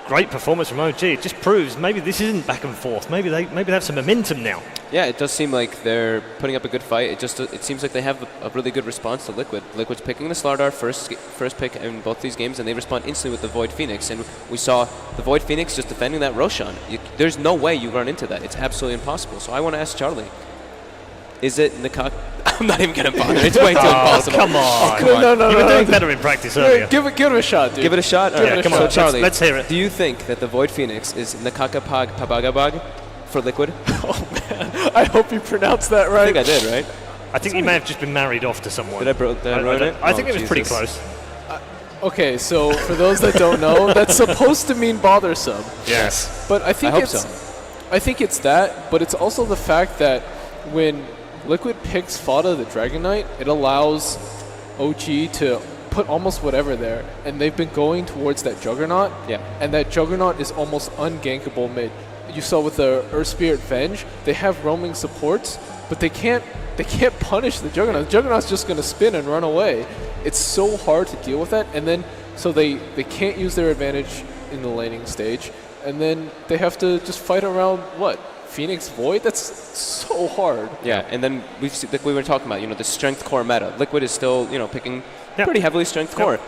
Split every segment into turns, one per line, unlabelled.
great performance from OG. It just proves maybe this isn't back and forth. Maybe they have some momentum now.
Yeah, it does seem like they're putting up a good fight. It seems like they have a really good response to Liquid. Liquid's picking the Slardar first pick in both these games, and they respond instantly with the Void Phoenix. And we saw the Void Phoenix just defending that Roshan. There's no way you run into that. It's absolutely impossible. So I want to ask Charlie, is it Nikaka? I'm not even going to bother. It's way too impossible.
Come on.
No,
You were doing better in practice earlier.
Give it a shot, dude.
Give it a shot?
Yeah, come on.
So Charlie,
Let's hear it.
Do you think that the Void Phoenix is Nikaka Pabagabag for Liquid?
Oh, man. I hope you pronounced that right.
I think I did, right?
I think you may have just been married off to someone.
Did I ruin it?
I think it was pretty
Jesus.
close.
Okay, so for those that don't know, that's supposed to mean bothersome.
Yes.
But I think I think it's that, but it's also the fact that when Liquid picks Fada the Dragon Knight, it allows OG to put almost whatever there, and they've been going towards that Juggernaut.
Yeah.
And that Juggernaut is almost ungankable mid. You saw with the Earth Spirit Venge, they have roaming supports, but they can't punish the Juggernaut. The Juggernaut's just going to spin and run away. It's so hard to deal with that, and then so they can't use their advantage in the laning stage, and then they have to just fight around what? Phoenix Void? That's so hard.
Yeah, and then like we were talking about, the strength core meta. Liquid is still, picking pretty heavily strength core.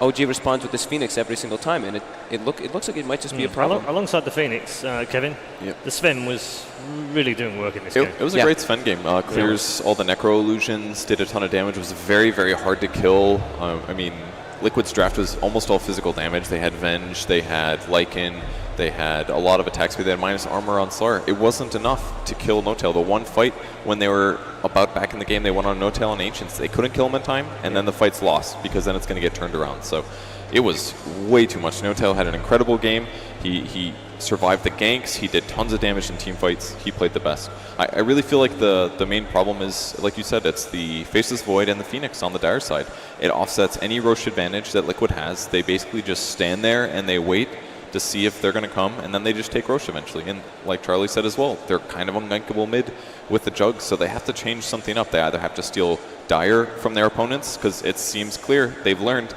OG responds with this Phoenix every single time, and it looks like it might just be a problem.
Alongside the Phoenix, Kevin, the Sven was really doing work in this game.
It was a great Sven game. Clears all the Necro illusions, did a ton of damage, was very, very hard to kill. I mean, Liquid's draft was almost all physical damage. They had Venge, they had Lycan, they had a lot of attack speed, they had minus armor on Slar. It wasn't enough to kill No-Tail. The one fight when they were about back in the game, they went on No-Tail and Ancients. They couldn't kill him in time, and then the fight's lost because then it's going to get turned around. So it was way too much. No-Tail had an incredible game. He survived the ganks. He did tons of damage in team fights. He played the best. I really feel like the main problem is, like you said, it's the Faceless Void and the Phoenix on the Dire side. It offsets any Roche advantage that Liquid has. They basically just stand there and they wait to see if they're going to come, and then they just take Roche eventually. And like Charlie said as well, they're kind of ungankable mid with the Jugs, so they have to change something up. They either have to steal Dire from their opponents, because it seems clear they've learned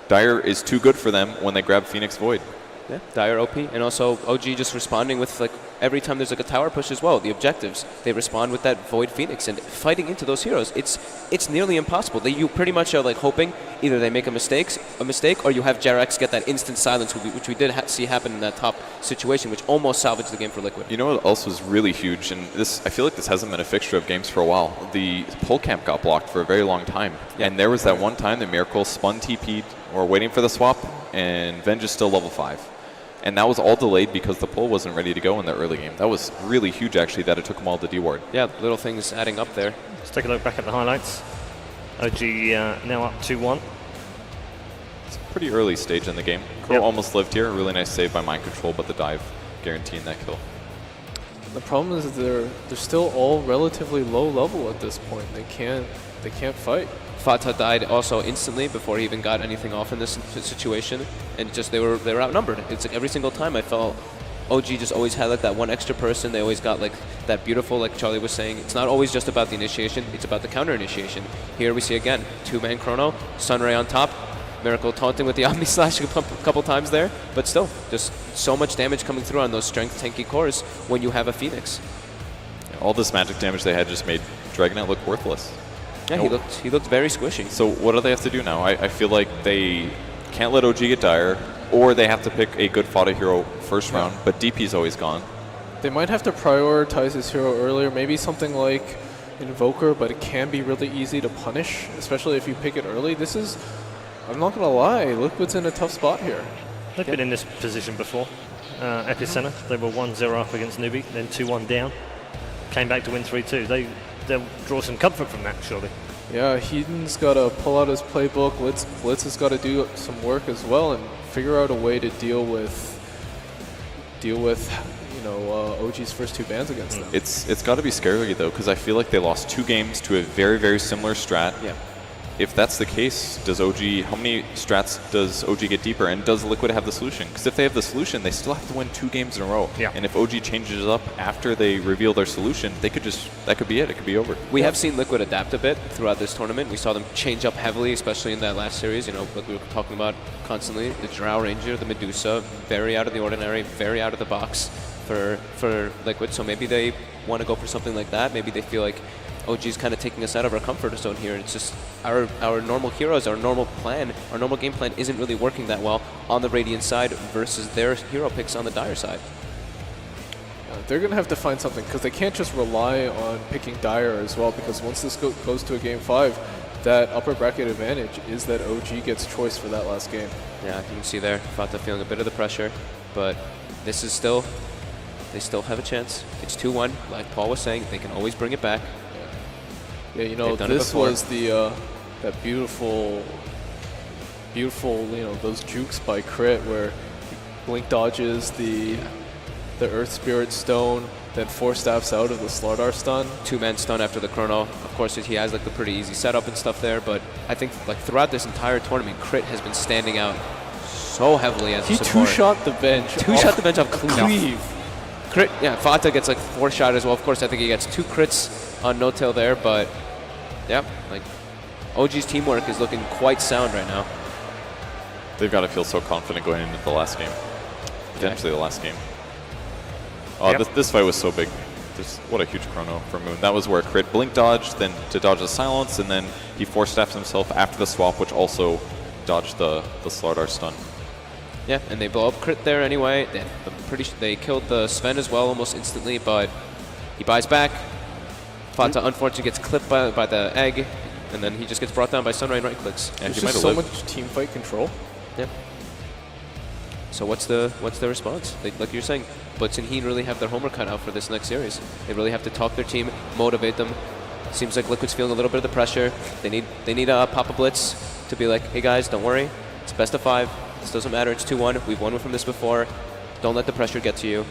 Dire is too good for them when they grab Phoenix Void.
Yeah, Dire OP, and also OG just responding with, like, every time there's like a tower push as well, the objectives, they respond with that Void Phoenix, and fighting into those heroes, it's nearly impossible. You pretty much are like hoping either they make a mistake, or you have Jarex get that instant silence, which we did see happen in that top situation, which almost salvaged the game for Liquid.
You know what else was really huge, and I feel like this hasn't been a fixture of games for a while. The pull camp got blocked for a very long time, and there was that one time the Miracle spun TP'd, or waiting for the swap, and Venge is still level 5. And that was all delayed because the pull wasn't ready to go in the early game. That was really huge, actually, that it took them all to D-ward.
Yeah, little things adding up there.
Let's take a look back at the highlights. OG now up 2-1.
It's a pretty early stage in the game. Crow almost lived here. Really nice save by Mind Control, but the dive guaranteeing that kill.
The problem is they're still all relatively low level at this point. They can't fight.
Fata died also instantly before he even got anything off in this situation, and just they were outnumbered. It's like every single time I felt OG just always had like that one extra person. They always got like that beautiful, like Charlie was saying, it's not always just about the initiation, it's about the counter initiation. Here we see again, 2-man chrono, Sunray on top, Miracle taunting with the Omni Slash a couple times there, but still, just so much damage coming through on those strength tanky cores when you have a Phoenix.
All this magic damage they had just made Dragonet look worthless.
Yeah, he looked very squishy.
So what do they have to do now? I feel like they can't let OG get Dire, or they have to pick a good Fada hero first round, but DP's always gone.
They might have to prioritize his hero earlier, maybe something like Invoker, but it can be really easy to punish, especially if you pick it early. I'm not going to lie, Liquid's in a tough spot here.
They've been in this position before. Epicenter, they were 1-0 up against Newbie, then 2-1 down. Came back to win 3-2. They'll draw some comfort from that, surely.
Yeah, Heaton's got to pull out his playbook. Blitz has got to do some work as well and figure out a way to deal with OG's first 2 bans against them.
It's got to be scary though, because I feel like they lost 2 games to a very, very similar strat.
Yeah.
if that's the case, does OG, how many strats does OG get deeper, and does Liquid have the solution? Because if they have the solution, they still have to win 2 games in a row.
Yeah.
And if OG changes it up after they reveal their solution, they could just, that could be it. It could be over.
We have seen Liquid adapt a bit throughout this tournament. We saw them change up heavily, especially in that last series, you know, like we were talking about constantly. The Drow Ranger, the Medusa, very out of the ordinary, very out of the box for Liquid. So maybe they want to go for something like that. Maybe they feel like OG's kind of taking us out of our comfort zone here. It's just our normal heroes, our normal plan, our normal game plan isn't really working that well on the Radiant side versus their hero picks on the Dire side.
They're going to have to find something because they can't just rely on picking Dire as well, because once this goes to a Game 5, that upper bracket advantage is that OG gets choice for that last game.
Yeah, you can see there, Fata feeling a bit of the pressure, but this is still, they still have a chance. It's 2-1, like Paul was saying, they can always bring it back.
Yeah, you know,
They've done it
this
before.
was the that beautiful, you know, those jukes by Crit where Blink dodges the Earth Spirit Stone, then 4 staffs out of the Slardar stun.
2-man stun after the chrono. Of course, he has like the pretty easy setup and stuff there, but I think like throughout this entire tournament, Crit has been standing out so heavily as a
He
support.
two-shot the bench.
Two-shot the bench off
Cleave.
Crit, yeah, Fata gets like 4 shot as well. Of course, I think he gets 2 crits on No Tail there, but yeah, like OG's teamwork is looking quite sound right now.
They've got to feel so confident going into the last game. Potentially the last game. Oh,
Yep.
this fight was so big. What a huge chrono for Moon. That was where Crit blink dodged, then to dodge the silence, and then he 4-staffs himself after the swap, which also dodged the Slardar stun.
Yeah, and they blow up Crit there anyway. They killed the Sven as well almost instantly, but he buys back. Fata unfortunately gets clipped by the egg, and then he just gets brought down by Sunray and right clicks.
Yeah,
There's
he might
just
have
so
lived.
much team fight control.
Yeah. So what's the response? Like you're saying, Blitz and Heen really have their homework cut out for this next series. They really have to talk their team, motivate them. Seems like Liquid's feeling a little bit of the pressure. They need a Papa Blitz to be like, hey guys, don't worry, it's best of 5. This doesn't matter. It's 2-1. We've won from this before. Don't let the pressure get to you.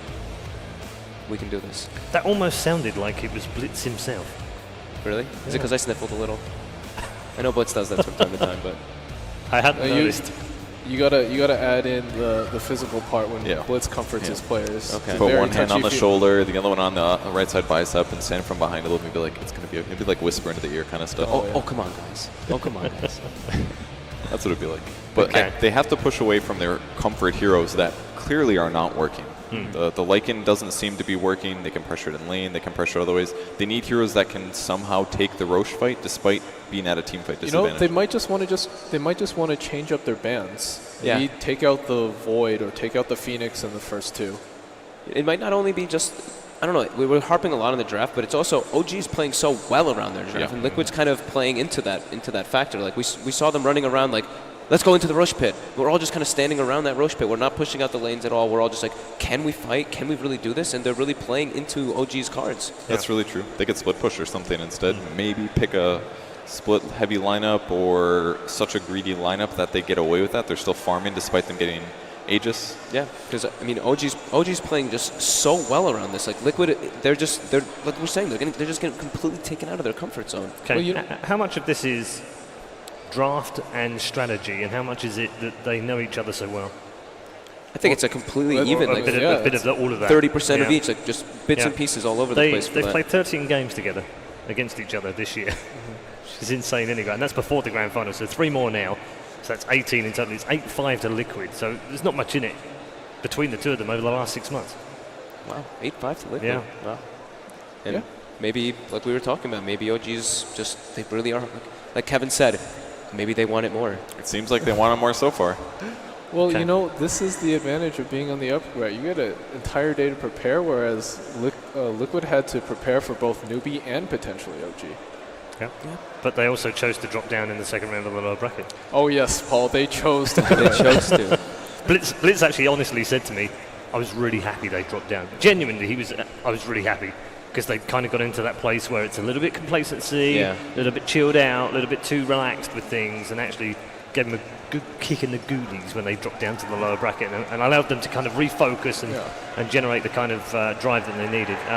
We can do this.
That almost sounded like it was Blitz himself.
Really? Is it because I sniffled a little? I know Blitz does that from time to time, but
I hadn't
you-
noticed.
You gotta add in the physical part when
Yeah.
Blitz comforts his players.
Okay.
It's
Put
very
one hand on the
touchy-feely.
shoulder, the other one on the right side bicep, and stand from behind a little. Maybe like it's gonna be maybe like whisper into the ear kind of stuff.
oh come on, guys. Oh, come on, guys.
That's what it'd be like. But
Okay.
they have to push away from their comfort heroes that clearly are not working. The Lycan doesn't seem to be working. They can pressure it in lane. They can pressure it other ways. They need heroes that can somehow take the Roche fight despite being at a team fight
You
disadvantage.
know, they might just want to change up their bans.
Yeah.
Maybe take out the Void or take out the Phoenix in the first 2.
It might not only be just, I don't know, we were harping a lot on the draft, but it's also OG's playing so well around their draft,
Yeah.
and Liquid's kind of playing into that factor. Like we saw them running around like, let's go into the Roche pit. We're all just kind of standing around that Roche pit. We're not pushing out the lanes at all. We're all just like, can we fight? Can we really do this? And they're really playing into OG's cards.
That's really true. They could split push or something instead. Maybe pick a split heavy lineup or such a greedy lineup that they get away with that. They're still farming despite them getting Aegis.
Yeah, because I mean, OG's playing just so well around this. Like Liquid, they're like we're saying, they're just getting completely taken out of their comfort zone.
Okay.
Well, you know-
How much of this is draft and strategy, and how much is it that they know each other so well?
I think it's a completely
well,
even,
I
like
mean,
A bit of all of that.
30% of
Yeah.
each, like just bits
Yeah.
and pieces all over the place. for
They've
that.
played 13 games together against each other this year. Which is insane anyway, and that's before the grand final. So 3 more now. So that's 18 in total. It's 8-5 to Liquid. So there's not much in it between the two of them over the last 6 months.
Wow, 8-5 to Liquid.
Yeah.
Wow. And
Yeah.
maybe, like we were talking about, maybe OG's just, they really are, like Kevin said, maybe they want it more.
It seems like they want it more so far.
Well,
Okay.
you know, this is the advantage of being on the upgrade. You get an entire day to prepare, whereas Liquid had to prepare for both newbie and potentially OG.
Yeah. But they also chose to drop down in the second round of the lower bracket.
Oh yes, Paul, they chose to.
They chose to.
Blitz actually honestly said to me, I was really happy they dropped down. Genuinely, I was really happy because they kind of got into that place where it's a little bit complacency,
Yeah.
a little bit chilled out, a little bit too relaxed with things, and actually gave them a good kick in the goodies when they dropped down to the lower bracket and allowed them to kind of refocus and generate the kind of drive that they needed.